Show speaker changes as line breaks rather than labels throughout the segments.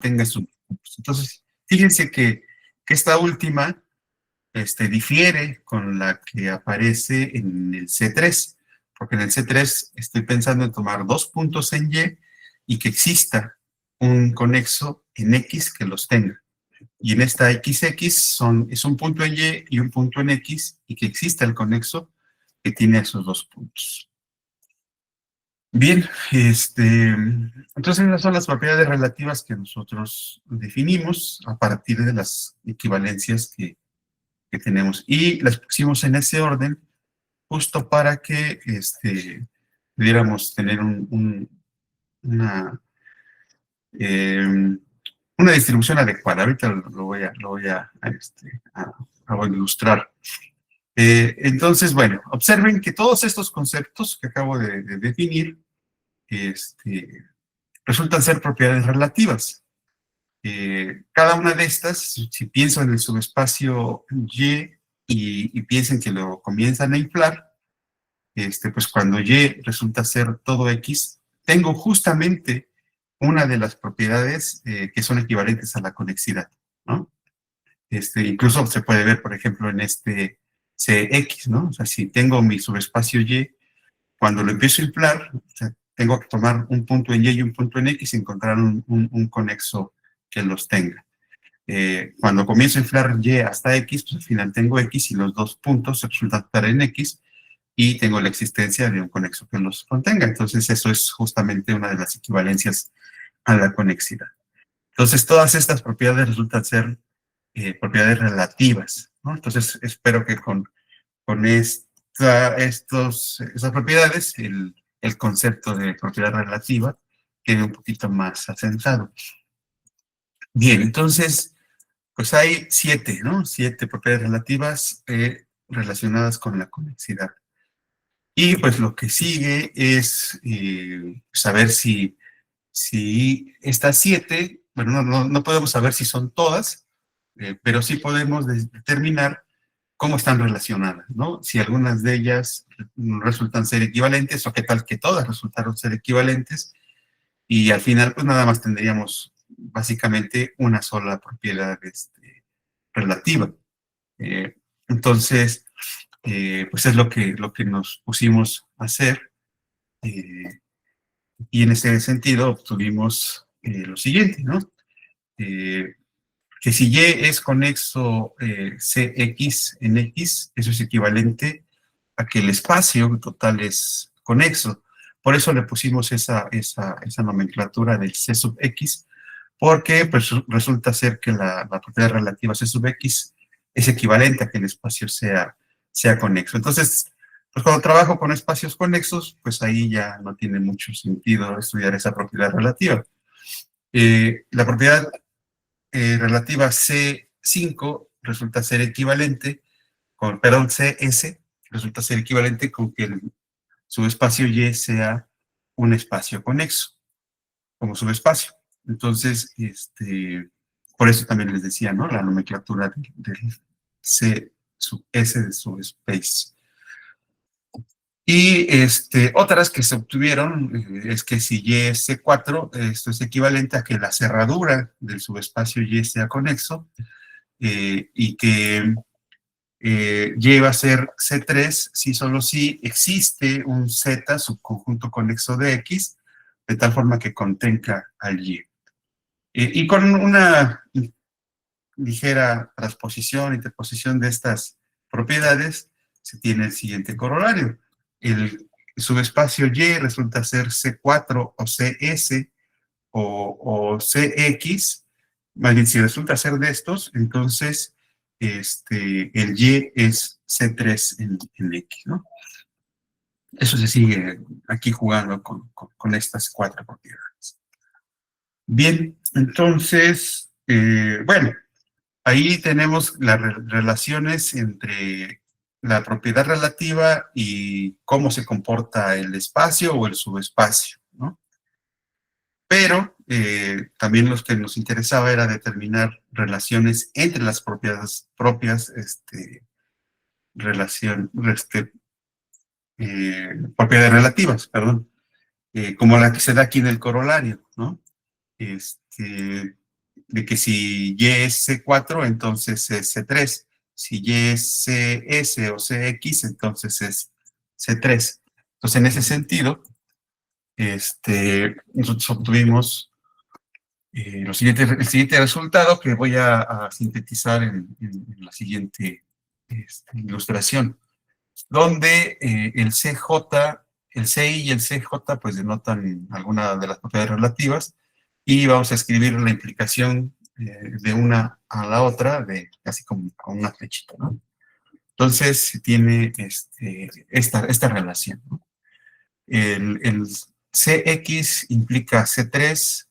tenga sus puntos. Entonces, fíjense que esta última difiere con la que aparece en el C3, porque en el C3 estoy pensando en tomar dos puntos en Y que exista un conexo en X que los tenga. Y en esta XX es un punto en Y un punto en X, y que exista el conexo que tiene esos dos puntos. Bien, entonces esas son las propiedades relativas que nosotros definimos a partir de las equivalencias que tenemos. Y las pusimos en ese orden justo para que pudiéramos tener eh, una distribución adecuada. Ahorita lo voy a ilustrar. Entonces, bueno, observen que todos estos conceptos que acabo de definir resultan ser propiedades relativas. Cada una de estas, si pienso en el subespacio y piensen que lo comienzan a inflar, pues cuando Y resulta ser todo X, tengo justamente una de las propiedades que son equivalentes a la conexidad, ¿no? Incluso se puede ver, por ejemplo, en este CX, ¿no? O sea, si tengo mi subespacio Y, cuando lo empiezo a inflar, o sea, tengo que tomar un punto en Y y un punto en X y encontrar un conexo que los tenga. Cuando comienzo a inflar Y hasta X, pues al final tengo X y los dos puntos resultan estar en X y tengo la existencia de un conexo que los contenga. Entonces eso es justamente una de las equivalencias a la conexidad. Entonces todas estas propiedades resultan ser propiedades relativas, ¿no? Entonces espero que con esas propiedades el concepto de propiedad relativa quede un poquito más asentado. Bien, entonces pues hay 7, ¿no? 7 propiedades relativas relacionadas con la conexidad. Y pues lo que sigue es saber si estas 7, bueno, no podemos saber si son todas, pero sí podemos determinar cómo están relacionadas, ¿no? Si algunas de ellas resultan ser equivalentes, o qué tal que todas resultaron ser equivalentes, y al final pues nada más tendríamos básicamente una sola propiedad relativa. Entonces, pues es lo que nos pusimos a hacer, y en ese sentido obtuvimos lo siguiente, ¿no? Que si Y es conexo CX en X, eso es equivalente a que el espacio total es conexo. Por eso le pusimos esa nomenclatura del C sub X, porque pues, resulta ser que la propiedad relativa C sub X es equivalente a que el espacio sea conexo. Entonces, pues cuando trabajo con espacios conexos, pues ahí ya no tiene mucho sentido estudiar esa propiedad relativa. La propiedad relativa C5 resulta ser equivalente perdón, CS resulta ser equivalente con que el subespacio Y sea un espacio conexo, como subespacio. Entonces, por eso también les decía, ¿no? La nomenclatura del C sub S de subspace. Y otras que se obtuvieron es que si Y es C4, esto es equivalente a que la cerradura del subespacio Y sea conexo, y que Y va a ser C3 si solo si existe un Z subconjunto conexo de X, de tal forma que contenga al Y. Y con una ligera transposición, interposición de estas propiedades, se tiene el siguiente corolario. El subespacio Y resulta ser C4 o CS o CX, más bien si resulta ser de estos, entonces el Y es C3 en X, ¿no? Eso se sigue aquí jugando con estas 4 propiedades. Bien, entonces, bueno, ahí tenemos las relaciones entre la propiedad relativa y cómo se comporta el espacio o el subespacio, ¿no? Pero también lo que nos interesaba era determinar relaciones entre las propiedades propiedades relativas, perdón, como la que se da aquí en el corolario, ¿no? de que si Y es C4, entonces es C3. Si Y es CS o CX, entonces es C3. Entonces, en ese sentido, nosotros obtuvimos el siguiente resultado que voy a sintetizar en la siguiente ilustración, donde el CJ, el CI y el CJ pues denotan alguna de las propiedades relativas y vamos a escribir la implicación de una a la otra, de casi como con una flechita, ¿no? Entonces tiene esta relación, ¿no? El CX implica C3,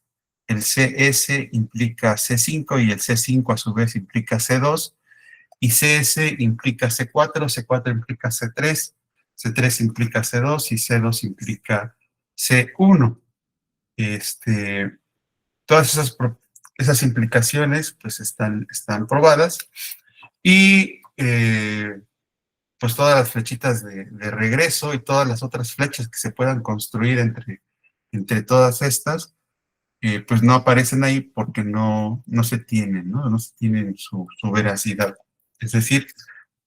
el CS implica C5 y el C5 a su vez implica C2, y CS implica C4, C4 implica C3, C3 implica C2 y C2 implica C1. Todas esas implicaciones pues están probadas y pues todas las flechitas de regreso y todas las otras flechas que se puedan construir entre todas estas, pues no aparecen ahí porque no se tienen, ¿no? No se tienen su veracidad. Es decir,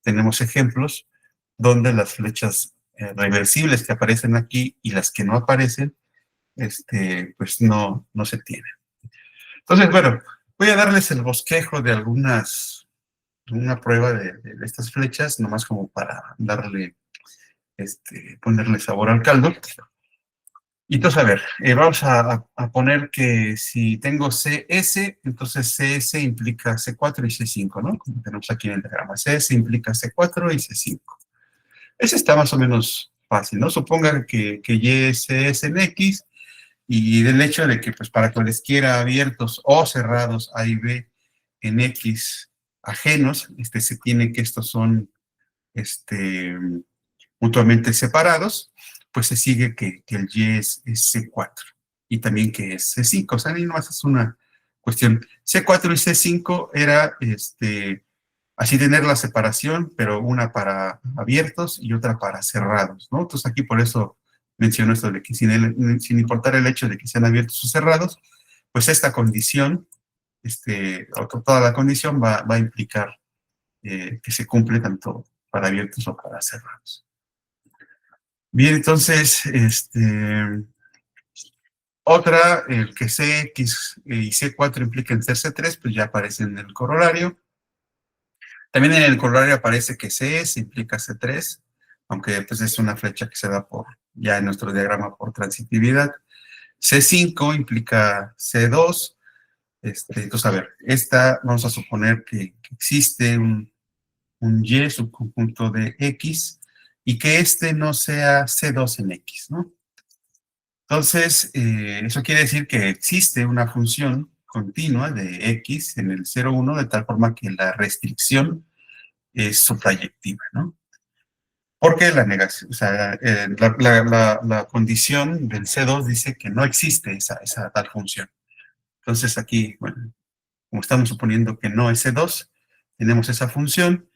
tenemos ejemplos donde las flechas reversibles que aparecen aquí y las que no aparecen, pues no se tienen. Entonces, bueno, voy a darles el bosquejo de una prueba de estas flechas, nomás como para darle, ponerle sabor al caldo. Y entonces, a ver, vamos a poner que si tengo CS, entonces CS implica C4 y C5, ¿no? Como tenemos aquí en el diagrama. CS implica C4 y C5. Ese está más o menos fácil, ¿no? Supongan que Y es en X y del hecho de que, pues, para cualesquiera abiertos o cerrados A y B en X ajenos, se tiene que estos son, mutuamente separados, pues se sigue que el Y es C4 y también que es C5. O sea, ahí nomás es una cuestión. C4 y C5 era, así tener la separación, pero una para abiertos y otra para cerrados, ¿no? Entonces aquí por eso menciono esto de que sin importar el hecho de que sean abiertos o cerrados, pues esta condición, o toda la condición va a implicar que se cumple tanto para abiertos o para cerrados. Bien, entonces, otra, el que CX y C4 impliquen ser C3, pues ya aparece en el corolario. También en el corolario aparece que CS implica C3, aunque pues es una flecha que se da ya en nuestro diagrama por transitividad. C5 implica C2. Entonces, a ver, vamos a suponer que existe un Y subconjunto de X y que no sea C2 en X, ¿no? Entonces, eso quiere decir que existe una función continua de X en el 0,1 de tal forma que la restricción es su proyectiva, ¿no? Porque la negación, o sea, la condición del C2 dice que no existe esa tal función. Entonces aquí, bueno, como estamos suponiendo que no es C2, tenemos esa función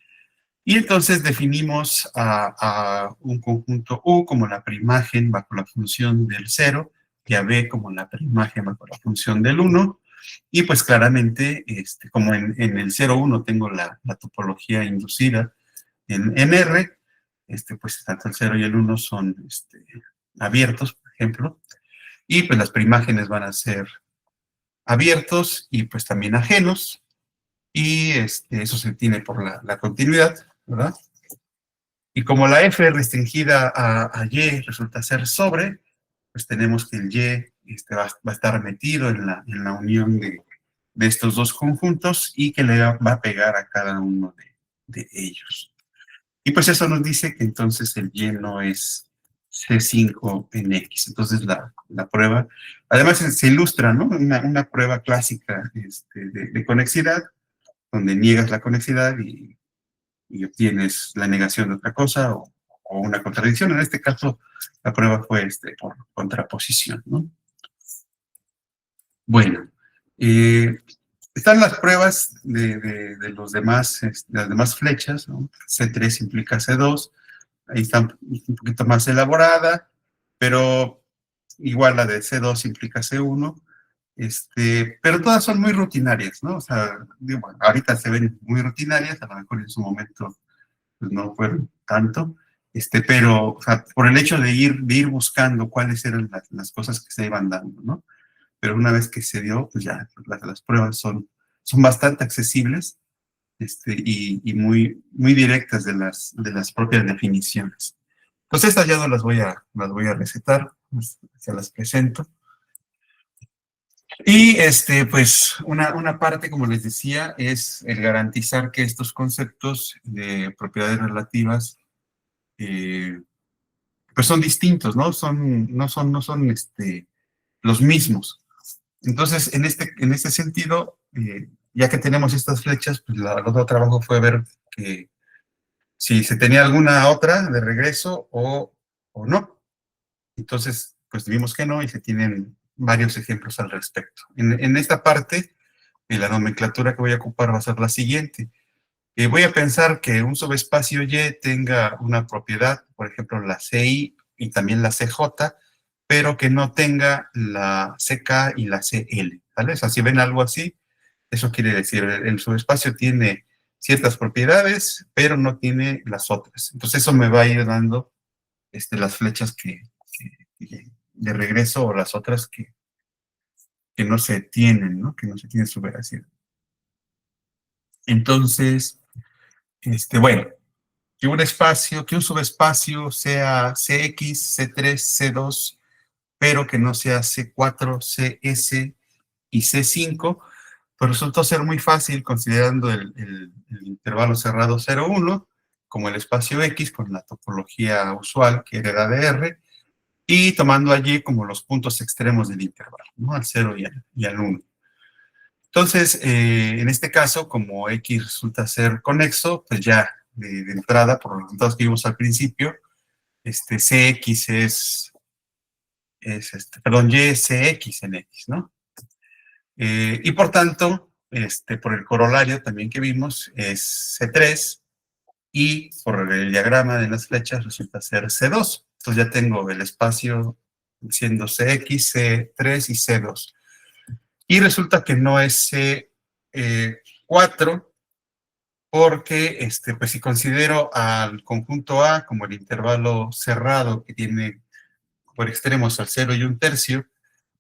y entonces definimos a un conjunto U como la preimagen bajo la función del 0 y a B como la preimagen bajo la función del 1. Y pues claramente, como en el 0,1 tengo la topología inducida en R, pues tanto el 0 y el 1 son abiertos, por ejemplo, y pues las preimágenes van a ser abiertos y pues también ajenos, y eso se tiene por la continuidad, ¿verdad? Y como la F restringida a Y resulta ser sobre, pues tenemos que el Y va a estar metido en la unión de estos dos conjuntos y que le va a pegar a cada uno de ellos. Y pues eso nos dice que entonces el Y no es C5 en X. Entonces la prueba, además se ilustra, ¿no? Una prueba clásica de conexidad, donde niegas la conexidad y obtienes la negación de otra cosa o una contradicción. En este caso, la prueba fue por contraposición, ¿no? Bueno, están las pruebas de las demás flechas, ¿no? C3 implica C2, ahí está un poquito más elaborada, pero igual la de C2 implica C1, Pero todas son muy rutinarias, ¿no? O sea, digo, bueno, ahorita se ven muy rutinarias, a lo mejor en su momento pues, no fueron tanto, pero o sea, por el hecho de ir buscando cuáles eran las cosas que se iban dando, ¿no? Pero una vez que se dio, pues ya las pruebas son bastante accesibles y muy directas de las propias definiciones. Entonces estas ya no las voy a recetar, se las presento. Y pues una parte, como les decía, es el garantizar que estos conceptos de propiedades relativas pues son distintos, ¿no? No son los mismos. Entonces, en este sentido, ya que tenemos estas flechas, pues el otro trabajo fue ver que si se tenía alguna otra de regreso o no. Entonces, pues vimos que no y se tienen varios ejemplos al respecto. En esta parte, la nomenclatura que voy a ocupar va a ser la siguiente. Voy a pensar que un subespacio Y tenga una propiedad, por ejemplo, la CI y también la CJ, pero que no tenga la CK y la CL, ¿vale? O sea, si ven algo así, eso quiere decir, el subespacio tiene ciertas propiedades, pero no tiene las otras. Entonces eso me va a ir dando las flechas de regreso o las otras que no se tienen, ¿no? Que no se tiene su veracidad. Entonces, bueno, que un subespacio sea CX, C3, C2, pero que no sea C4, CS y C5, pues resultó ser muy fácil considerando el intervalo cerrado 0,1 como el espacio X con la topología usual que era de R y tomando allí como los puntos extremos del intervalo, ¿no? Al 0 y al 1. Entonces, en este caso, como X resulta ser conexo, pues ya de entrada, por los resultados que vimos al principio, CX perdón, Y es CX en X, ¿no? Y por tanto, por el corolario también que vimos, es C3 y por el diagrama de las flechas resulta ser C2. Entonces ya tengo el espacio siendo CX, C3 y C2. Y resulta que no es C4 porque, pues si considero al conjunto A como el intervalo cerrado que tiene por extremos al 0 y 1/3,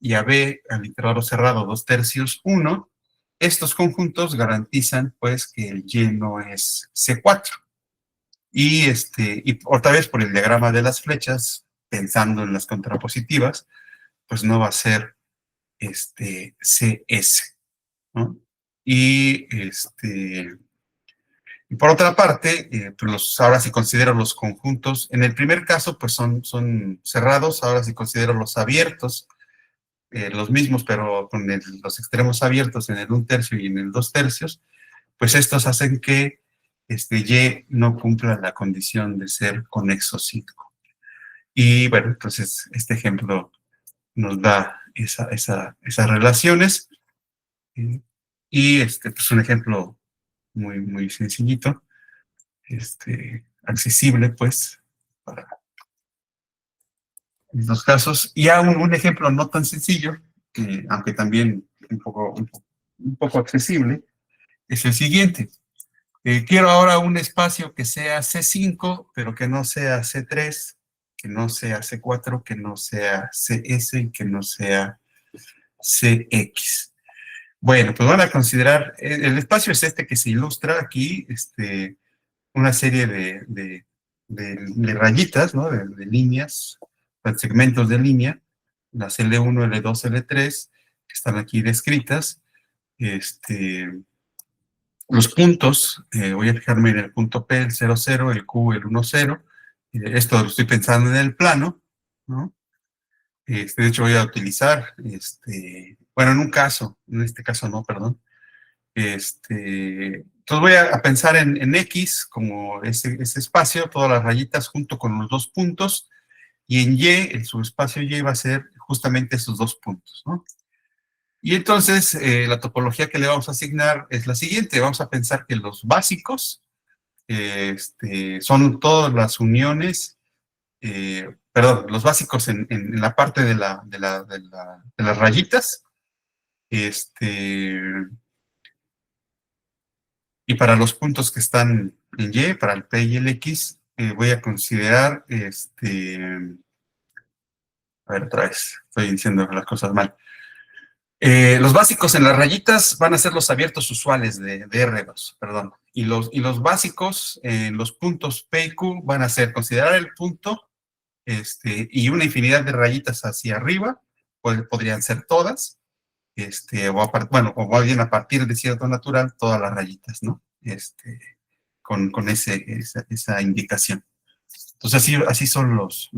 y a B al intervalo cerrado 2/3, 1, estos conjuntos garantizan pues que el Y no es C4. Y otra vez por el diagrama de las flechas, pensando en las contrapositivas, pues no va a ser CS, ¿no? Y por otra parte, pues ahora si considero los conjuntos, en el primer caso pues son cerrados, ahora si considero los abiertos, los mismos, pero con los extremos abiertos en el 1/3 y en el 2/3, pues estos hacen que Y no cumpla la condición de ser conexo 5. Y bueno, entonces este ejemplo nos da esas relaciones. Y pues un ejemplo muy, muy sencillito, accesible pues para estos casos. Y a un ejemplo no tan sencillo, aunque también un poco accesible, es el siguiente. Quiero ahora un espacio que sea C5, pero que no sea C3, que no sea C4, que no sea CS y que no sea CX. Bueno, pues van a considerar, el espacio es este que se ilustra aquí, una serie de rayitas, ¿no? De líneas, de segmentos de línea, las L1, L2, L3, que están aquí descritas. Los puntos, voy a fijarme en el punto P, el 0, 0, el Q, el 1, 0. Esto lo estoy pensando en el plano, ¿no? De hecho, voy a utilizar, bueno, en un caso, en este caso no, perdón. Entonces voy a pensar en X como ese espacio, todas las rayitas junto con los dos puntos, y en Y, el subespacio Y va a ser justamente esos dos puntos, ¿no? Y entonces la topología que le vamos a asignar es la siguiente. Vamos a pensar que los básicos son todas las uniones, perdón, los básicos en la parte de las rayitas, Este, y para los puntos que están en Y, para el P y el X, voy a considerar, a ver, otra vez, estoy diciendo las cosas mal. Los básicos en las rayitas van a ser los abiertos usuales de R2, perdón. Y los básicos en los puntos P y Q van a ser considerar el punto y una infinidad de rayitas hacia arriba, podrían ser todas, bueno, o más bien a partir de cierto natural, todas las rayitas, ¿no? Con esa indicación. Entonces, así son los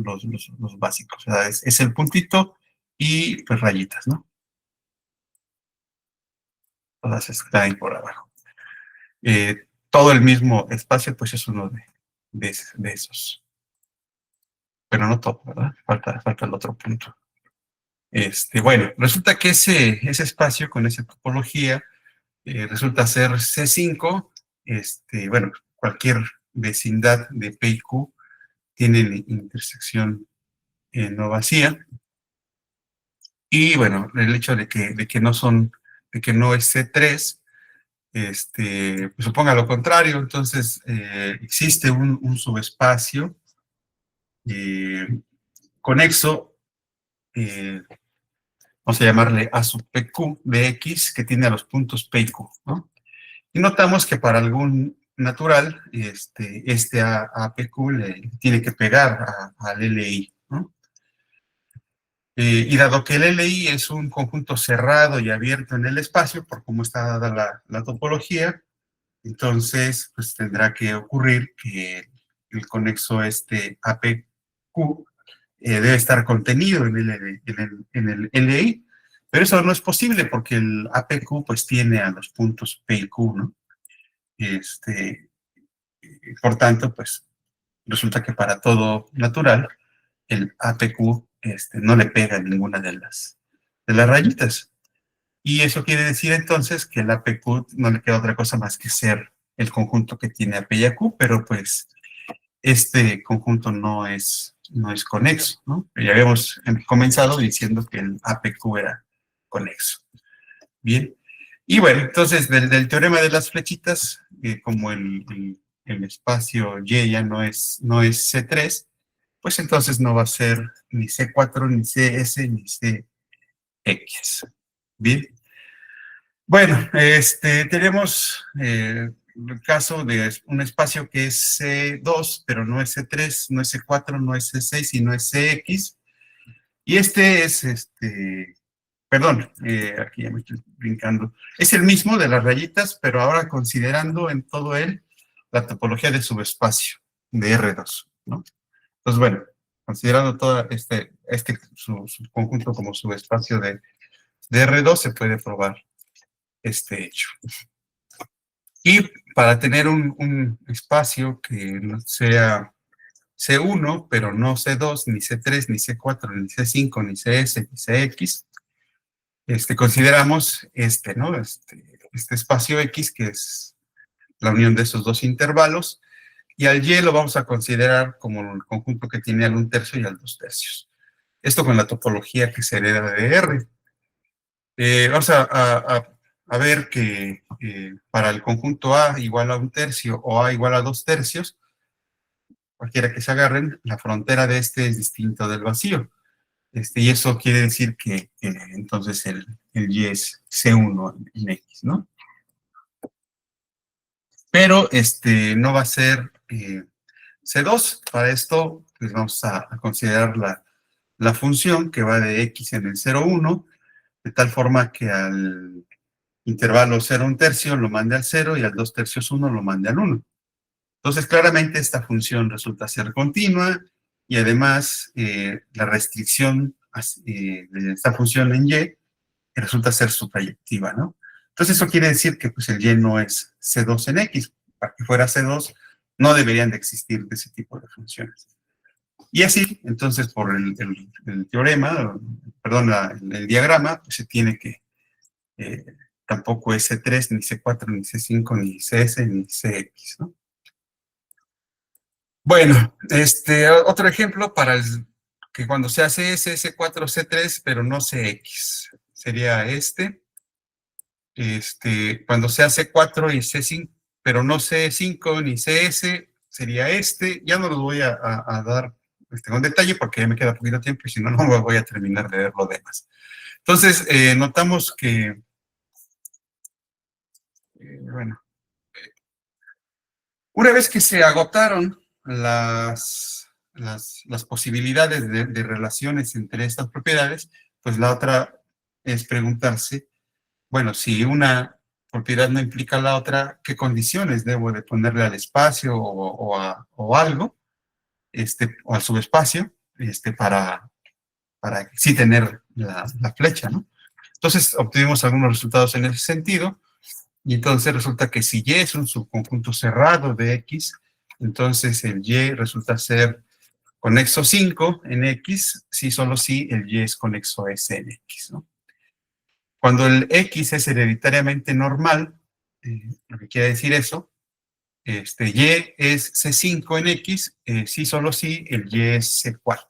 básicos. O sea, es el puntito y pues rayitas, ¿no? Todas están ahí por abajo. Todo el mismo espacio, pues es uno de esos. Pero no todo, ¿verdad? Falta el otro punto. Bueno, resulta que ese espacio con esa topología resulta ser C5. Bueno, cualquier vecindad de P y Q tiene intersección no vacía. Y bueno, el hecho de que no es C3, pues suponga lo contrario. Entonces, existe un subespacio eh, conexo, vamos a llamarle A sub PQ de X, que tiene a los puntos P y Q, ¿no? Y notamos que para algún natural, a PQ le tiene que pegar al LI, ¿no? Y dado que el LI es un conjunto cerrado y abierto en el espacio, por cómo está dada la topología, entonces pues tendrá que ocurrir que el conexo APQ debe estar contenido en el LI, pero eso no es posible porque el APQ pues tiene a los puntos P y Q, ¿no? Por tanto, pues resulta que para todo natural, el APQ no le pega a ninguna de las rayitas. Y eso quiere decir entonces que el APQ no le queda otra cosa más que ser el conjunto que tiene AP y AQ, pero pues este conjunto no es conexo, ¿no? Ya habíamos comenzado diciendo que el APQ era conexo. Bien. Y bueno, entonces del teorema de las flechitas, como el espacio Y ya no es C3, pues entonces no va a ser ni C4, ni CS, ni CX. Bien. Bueno, tenemos el caso de un espacio que es C2, pero no es C3, no es C4, no es C6 y no es CX. Y perdón, aquí ya me estoy brincando. Es el mismo de las rayitas, pero ahora considerando en todo él la topología de subespacio de R2, ¿no? Entonces, bueno, considerando todo su conjunto como subespacio de R2, se puede probar este hecho. Y para tener un espacio que no sea C1, pero no C2, ni C3, ni C4, ni C5, ni CS, ni CX, consideramos ¿no? Este espacio X, que es la unión de esos dos intervalos, y al Y lo vamos a considerar como el conjunto que tiene al 1/3 y al 2/3. Esto con la topología que se hereda de R. Vamos a ver que para el conjunto A igual a 1/3 o A igual a 2/3, cualquiera que se agarren, la frontera de es distinto del vacío. Y eso quiere decir que entonces el Y es C1 en X, ¿no? Pero no va a ser C2. Para esto, pues vamos a considerar la función que va de X en el 0,1, de tal forma que al intervalo 0,1/3 lo mande al 0 y al 2/3 1 lo mande al 1. Entonces, claramente esta función resulta ser continua y además la restricción de esta función en Y resulta ser su proyectiva, ¿no? Entonces, eso quiere decir que pues, el Y no es C2 en X. Para que fuera C2, no deberían de existir de ese tipo de funciones. Y así, entonces, por el teorema, perdón, el diagrama, pues se tiene que tampoco es C3, ni C4, ni C5, ni CS, ni CX, ¿no? Bueno, otro ejemplo para que cuando se hace C4, C3, pero no CX, sería este. Cuando sea C4 y C5, pero no C5 ni CS, sería ya no los voy a dar con detalle porque ya me queda poquito tiempo y si no, no me voy a terminar de ver lo demás. Entonces, notamos que, bueno, una vez que se agotaron las posibilidades de relaciones entre estas propiedades, pues la otra es preguntarse, bueno, si una propiedad no implica la otra, ¿qué condiciones debo de ponerle al espacio o algo, o al subespacio, para sí tener la flecha, ¿no? Entonces, obtuvimos algunos resultados en ese sentido, y entonces resulta que si Y es un subconjunto cerrado de X, entonces el Y resulta ser conexo 5 en X, si solo si el Y es conexo S en X, ¿no? Cuando el X es hereditariamente normal, lo que quiere decir eso, Y es C5 en X, si solo si el Y es C4.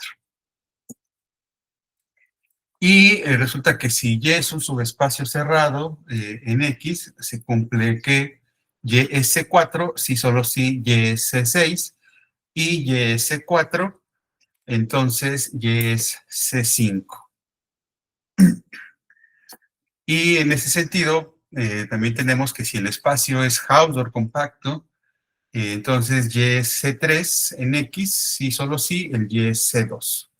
Y resulta que si Y es un subespacio cerrado en X, se cumple que Y es C4, si solo si Y es C6, y Y es C4, entonces Y es C5. Y en ese sentido, también tenemos que si el espacio es Hausdorff compacto, entonces Y es C3 en X, si solo si el Y es C2.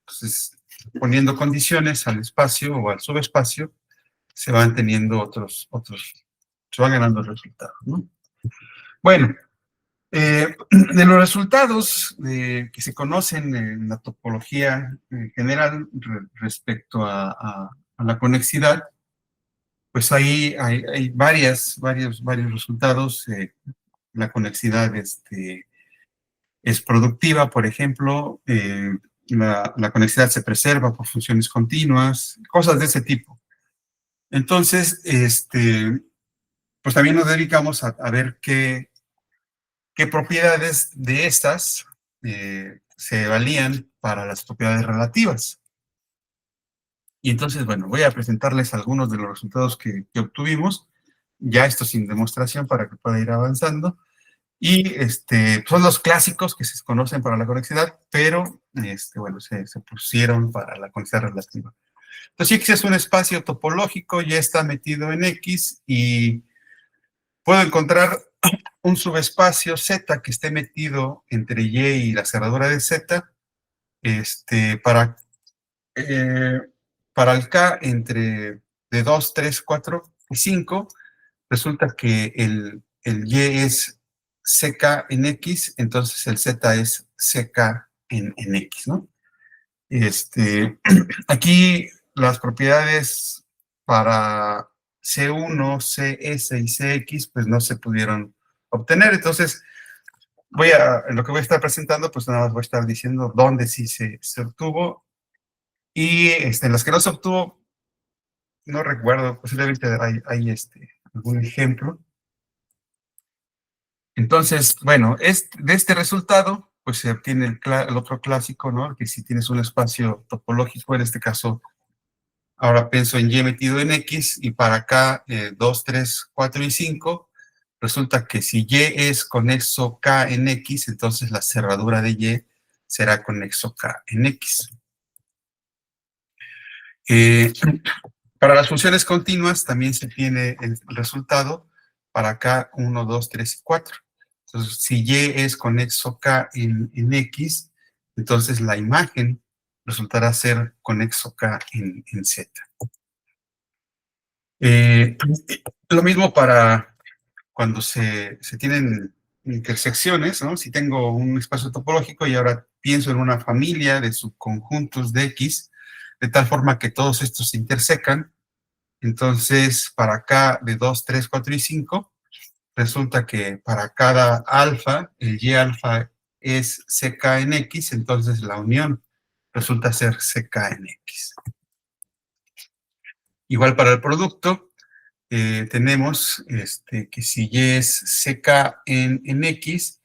Entonces, poniendo condiciones al espacio o al subespacio, se van teniendo se van ganando resultados, ¿no? Bueno, de los resultados que se conocen en la topología en general respecto a la conexidad, pues ahí hay varios resultados. La conexidad es productiva, por ejemplo, la conexidad se preserva por funciones continuas, cosas de ese tipo. Entonces, pues también nos dedicamos a ver qué propiedades de estas se valían para las propiedades relativas. Y entonces, bueno, voy a presentarles algunos de los resultados que obtuvimos, ya esto sin demostración para que pueda ir avanzando. Y son los clásicos que se conocen para la conexidad, pero bueno, se pusieron para la conexidad relativa. Entonces, X es un espacio topológico, ya está metido en X y puedo encontrar un subespacio Z que esté metido entre Y y la cerradura de Z, para, para el K entre de 2, 3, 4 y 5, resulta que el Y es CK en X, entonces el Z es CK en X, ¿no? Aquí las propiedades para C1, CS y CX, pues no se pudieron obtener, entonces lo que voy a estar presentando, pues nada más voy a estar diciendo dónde sí se obtuvo, y en las que no se obtuvo, no recuerdo, posiblemente hay algún ejemplo. Entonces, bueno, de este resultado, pues se obtiene el otro clásico, ¿no? Que si tienes un espacio topológico, en este caso, ahora pienso en Y metido en X, y para acá 2, 3, 4 y 5, resulta que si Y es conexo K en X, entonces la cerradura de Y será conexo K en X. Para las funciones continuas también se tiene el resultado para K 1, 2, 3 y 4. Entonces, si Y es conexo K en X, entonces la imagen resultará ser conexo K en Z. Lo mismo para cuando se tienen intersecciones, ¿no? Si tengo un espacio topológico y ahora pienso en una familia de subconjuntos de X, de tal forma que todos estos se intersecan, entonces para K de 2, 3, 4 y 5, resulta que para cada alfa, el Y alfa es CK en X, entonces la unión resulta ser CK en X. Igual para el producto, tenemos que si Y es CK en X,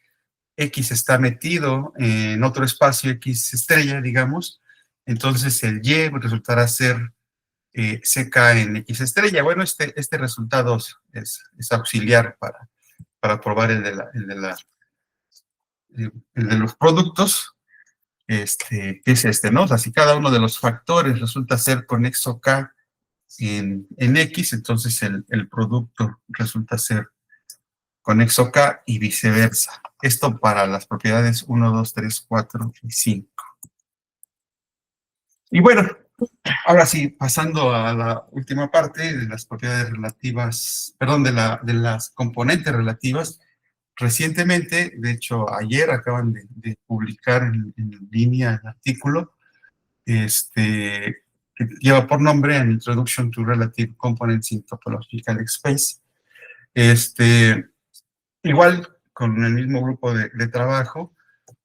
X está metido en otro espacio X estrella, digamos, entonces el Y resultará ser CK en X estrella. Bueno, este resultado es auxiliar para probar el de los productos, que es ¿no? O sea, si cada uno de los factores resulta ser conexo K en X, entonces el producto resulta ser conexo K y viceversa. Esto para las propiedades 1, 2, 3, 4 y 5. Y bueno, ahora sí, pasando a la última parte de las propiedades relativas, perdón, de las componentes relativas. Recientemente, de hecho, ayer acaban de publicar en línea el artículo, que lleva por nombre An Introduction to Relative Components in Topological Space. Igual, con el mismo grupo de trabajo,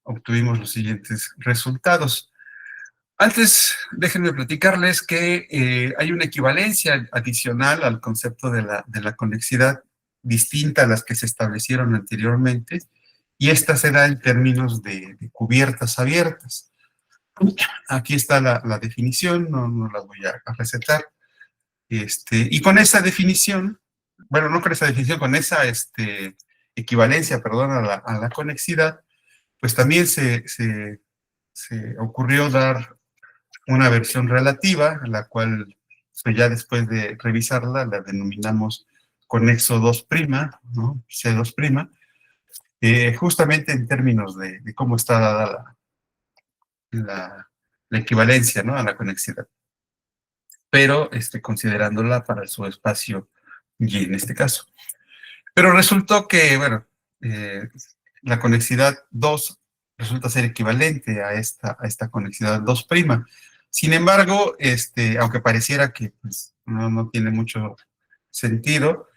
obtuvimos los siguientes resultados. Antes, déjenme platicarles que hay una equivalencia adicional al concepto de la conexidad distinta a las que se establecieron anteriormente, y esta se da en términos de cubiertas abiertas. Aquí está la definición, no la voy a recetar. Y con esa definición, bueno, no con esa definición, con esa equivalencia, perdón, a la conexidad, pues también se ocurrió dar una versión relativa, la cual pues ya después de revisarla la denominamos conexo 2', ¿no? C2', justamente en términos de cómo está dada la equivalencia, ¿no? A la conexidad, pero considerándola para el subespacio Y en este caso. Pero resultó que, bueno, la conexidad 2 resulta ser equivalente a esta conexidad 2'. Sin embargo, aunque pareciera que pues, no tiene mucho sentido,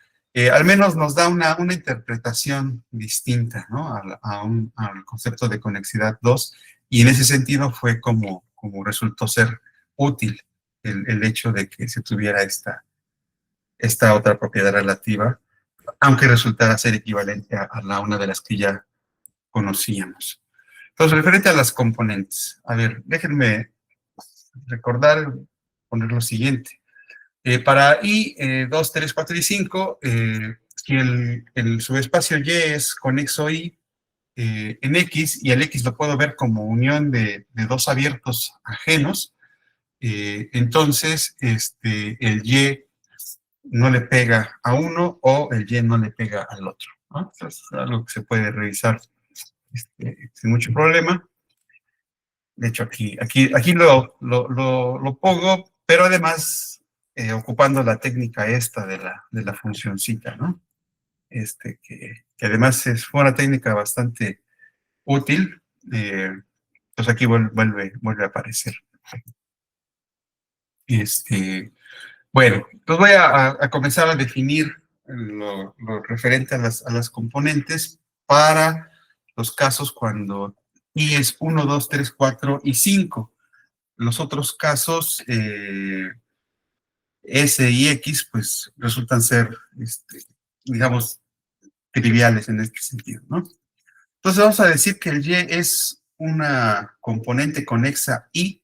al menos nos da una interpretación distinta, ¿no? Al concepto de conexidad 2, y en ese sentido fue como resultó ser útil el hecho de que se tuviera esta otra propiedad relativa, aunque resultara ser equivalente a una de las que ya conocíamos. Entonces, referente a las componentes, a ver, déjenme recordar, poner lo siguiente. Para I, 2, 3, 4 y 5, si el subespacio Y es conexo I en X, y el X lo puedo ver como unión de dos abiertos ajenos, entonces el Y no le pega a uno o el Y no le pega al otro, ¿no? Entonces, es algo que se puede revisar sin mucho problema. De hecho, aquí lo pongo, pero además ocupando la técnica esta de la funcioncita, ¿no? Que además fue una técnica bastante útil, pues aquí vuelve a aparecer. Bueno, pues voy a comenzar a definir lo referente a las componentes para los casos cuando I es 1, 2, 3, 4 y 5. Los otros casos, S y X, pues resultan ser, digamos, triviales en este sentido, ¿no? Entonces vamos a decir que el Y es una componente conexa I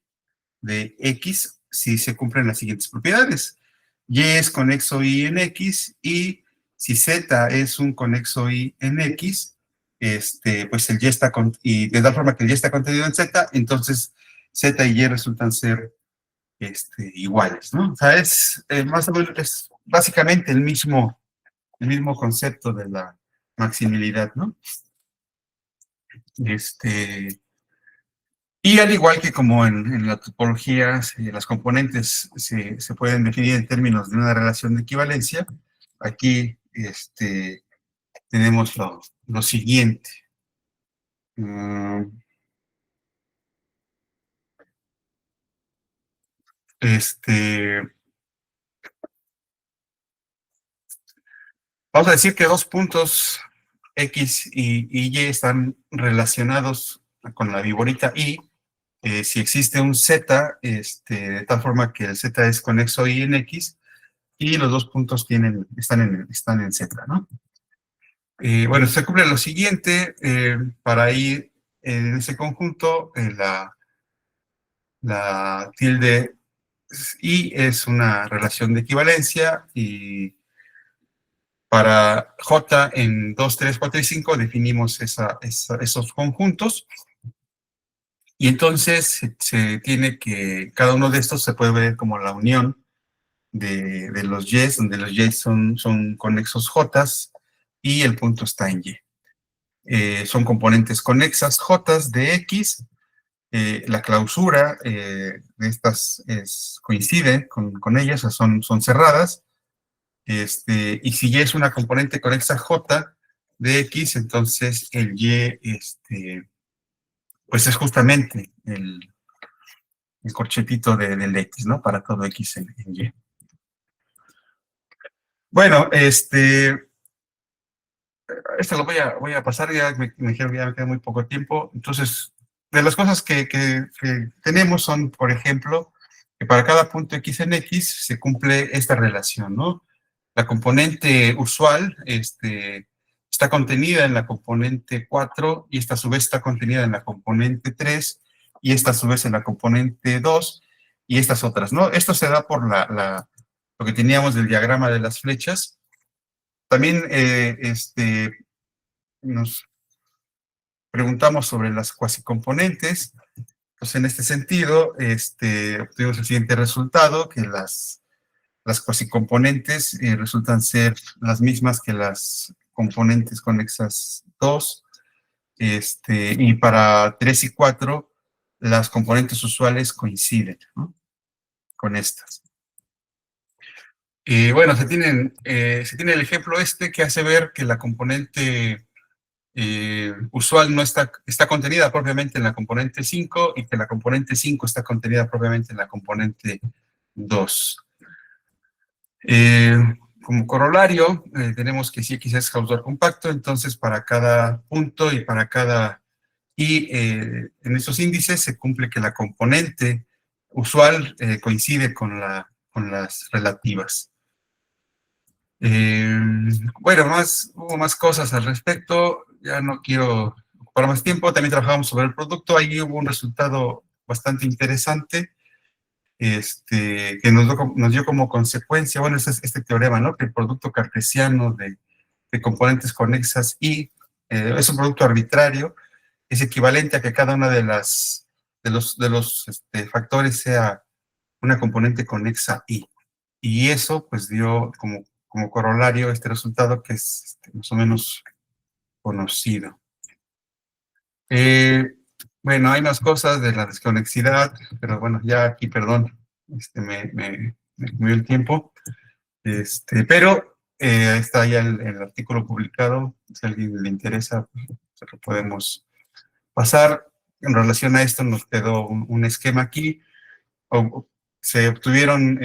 de X si se cumplen las siguientes propiedades. Y es conexo I en X, y si Z es un conexo I en X, pues el Y está, y de tal forma que el Y está contenido en Z, entonces Z y Y resultan ser iguales, ¿no? O sea, más o menos, es básicamente el mismo concepto de la maximilidad, ¿no? Y al igual que como en la topología, las componentes se pueden definir en términos de una relación de equivalencia, aquí tenemos lo siguiente. Mm, Vamos a decir que dos puntos X y Y están relacionados con la viborita I, si existe un Z, de tal forma que el Z es conexo I en X, y los dos puntos están en Z, ¿no? Bueno, se cumple lo siguiente, para ir en ese conjunto, la tilde y es una relación de equivalencia, y para J en 2, 3, 4 y 5 definimos esos conjuntos, y entonces se tiene que, cada uno de estos se puede ver como la unión de los Y, donde los Y son conexos J y el punto está en Y. Son componentes conexas J de X. La clausura de estas coincide con ellas, o sea, son cerradas. Y si Y es una componente conexa J de X, entonces el Y pues es justamente el corchetito del X, ¿no? Para todo X en Y. Bueno, esto lo voy a pasar, ya me dijeron que ya me queda muy poco tiempo. Entonces, de las cosas que tenemos son, por ejemplo, que para cada punto X en X se cumple esta relación, ¿no? La componente usual está contenida en la componente 4, y esta a su vez está contenida en la componente 3, y esta a su vez en la componente 2, y estas otras, ¿no? Esto se da por lo que teníamos del diagrama de las flechas. También nos preguntamos sobre las cuasicomponentes. Pues en este sentido, obtuvimos el siguiente resultado, que las cuasicomponentes resultan ser las mismas que las componentes conexas 2, y para 3 y 4, las componentes usuales coinciden, ¿no? Con estas. Bueno, se tiene el ejemplo que hace ver que la componente usual no está contenida propiamente en la componente 5, y que la componente 5 está contenida propiamente en la componente 2. Como corolario, tenemos que si X es Hausdorff compacto, entonces para cada punto y para cada y en esos índices se cumple que la componente usual coincide con las relativas. Bueno, hubo más cosas al respecto, ya no quiero ocupar más tiempo. También trabajamos sobre el producto, ahí hubo un resultado bastante interesante, que nos dio como consecuencia, bueno, este teorema, ¿no? Que el producto cartesiano de componentes conexas y es un producto arbitrario, es equivalente a que cada una de los factores sea una componente conexa y. Y eso pues dio como corolario este resultado, que es más o menos conocido. Bueno, hay más cosas de la desconexidad, pero bueno, ya aquí, perdón, me comió el tiempo. Pero está ya el artículo publicado, si a alguien le interesa, pues, se lo podemos pasar. En relación a esto nos quedó un esquema aquí. Se obtuvieron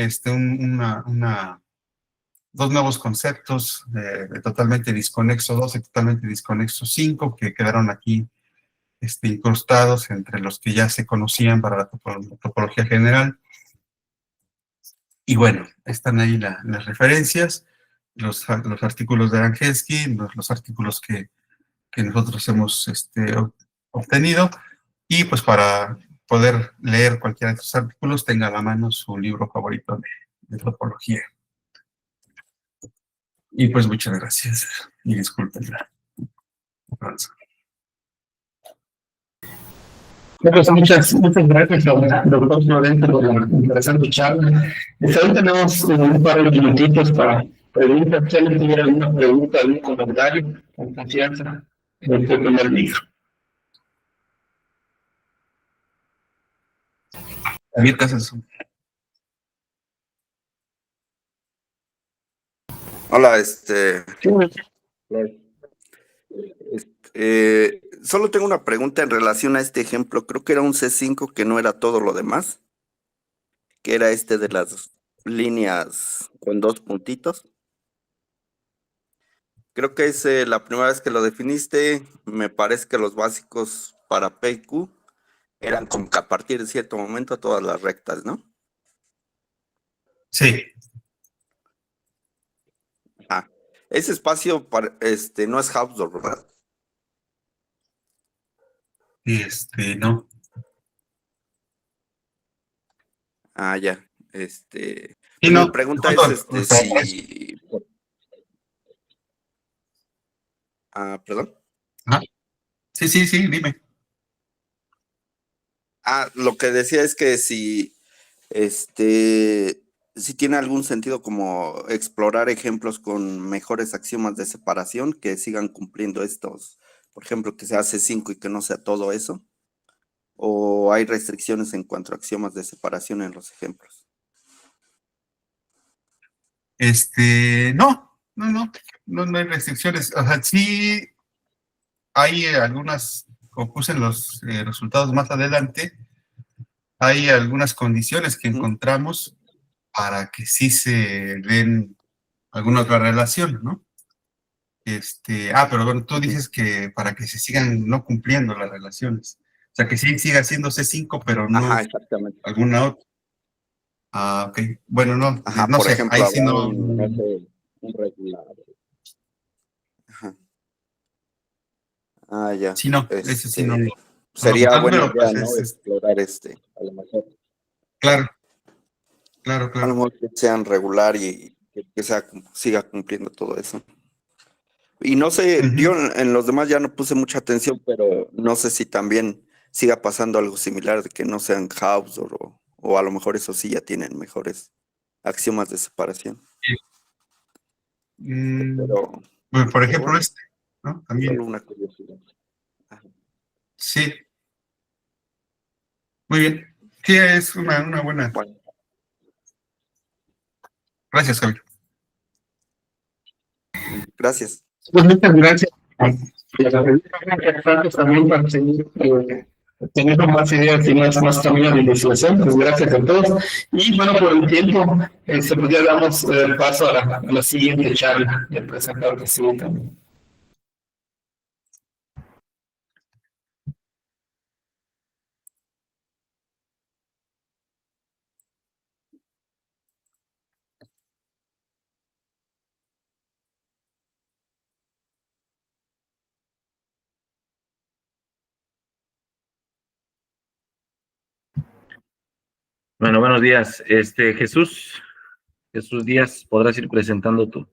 dos nuevos conceptos, de totalmente disconexo 2 y totalmente disconexo 5, que quedaron aquí incrustados entre los que ya se conocían para la topología general. Y bueno, están ahí las referencias, los artículos de Arangelsky, los artículos que nosotros hemos obtenido, y pues para poder leer cualquiera de estos artículos, tenga a la mano su libro favorito de topología. Y pues muchas gracias, y disculpen la avanza.
Pues muchas gracias, doctor Florente, por la interesante charla. Hoy tenemos un par de minutitos para preguntas. Si alguien tuviera alguna pregunta, algún comentario, con confianza, me puede tomar el micro.
Javier Casas.
Hola, solo tengo una pregunta en relación a este ejemplo. Creo que era un C5 que no era todo lo demás, que era de las líneas con dos puntitos. Creo que es la primera vez que lo definiste. Me parece que los básicos para P y Q eran como que a partir de cierto momento todas las rectas, ¿no?
Sí.
Ah, ese espacio no es Hausdorff, ¿verdad?
No.
Ah, ya.
Sí,
mi
no,
pregunta
justo,
es
o sea,
si, perdón.
ajá. Sí, sí, sí, dime.
Lo que decía es que si tiene algún sentido como explorar ejemplos con mejores axiomas de separación que sigan cumpliendo estos, por ejemplo, que sea C5 y que no sea todo eso, o hay restricciones en cuanto a axiomas de separación en los ejemplos.
No hay restricciones. O sea, sí hay algunas, como puse en los resultados más adelante, hay algunas condiciones que
Ujú.
encontramos para que sí se den alguna otra relación, ¿no? Pero bueno, tú
Ujú.
dices que para que se sigan no cumpliendo las relaciones. O sea, que sí siga siendo C5, pero
Ajá,
no
exactamente.
alguna otra. Ok. Bueno, no,
Ajá,
no
por
sé,
ejemplo,
ahí sí
habrá
no,
no sé, un regular. Ajá. Ya.
sí no, ese sí no, no lo
Sería
contamos,
buena
pero
idea,
pues
¿no? Explorar a lo mejor.
claro, claro,
A lo
claro.
mejor que sean regular y que siga cumpliendo todo eso. Y no sé, yo
Ujú.
en los demás ya no puse mucha atención, pero no sé si también siga pasando algo similar de que no sean Hausdorff o a lo mejor eso sí ya tienen mejores axiomas de separación.
Mm,
Pero,
bueno, por
pero
ejemplo,
bueno,
¿no?
solo
También,
una curiosidad. Ajá.
sí, muy bien. Sí, es una buena.
Bueno,
Gracias, Javier.
gracias.
Pues muchas gracias. Y a las preguntas interesantes también para seguir teniendo más ideas y más camino de investigación. Pues gracias a todos. Y bueno, por el tiempo, pues ya damos paso a la siguiente charla del presentador que sigue también.
Bueno, buenos días. Jesús Díaz, podrás ir presentando tú.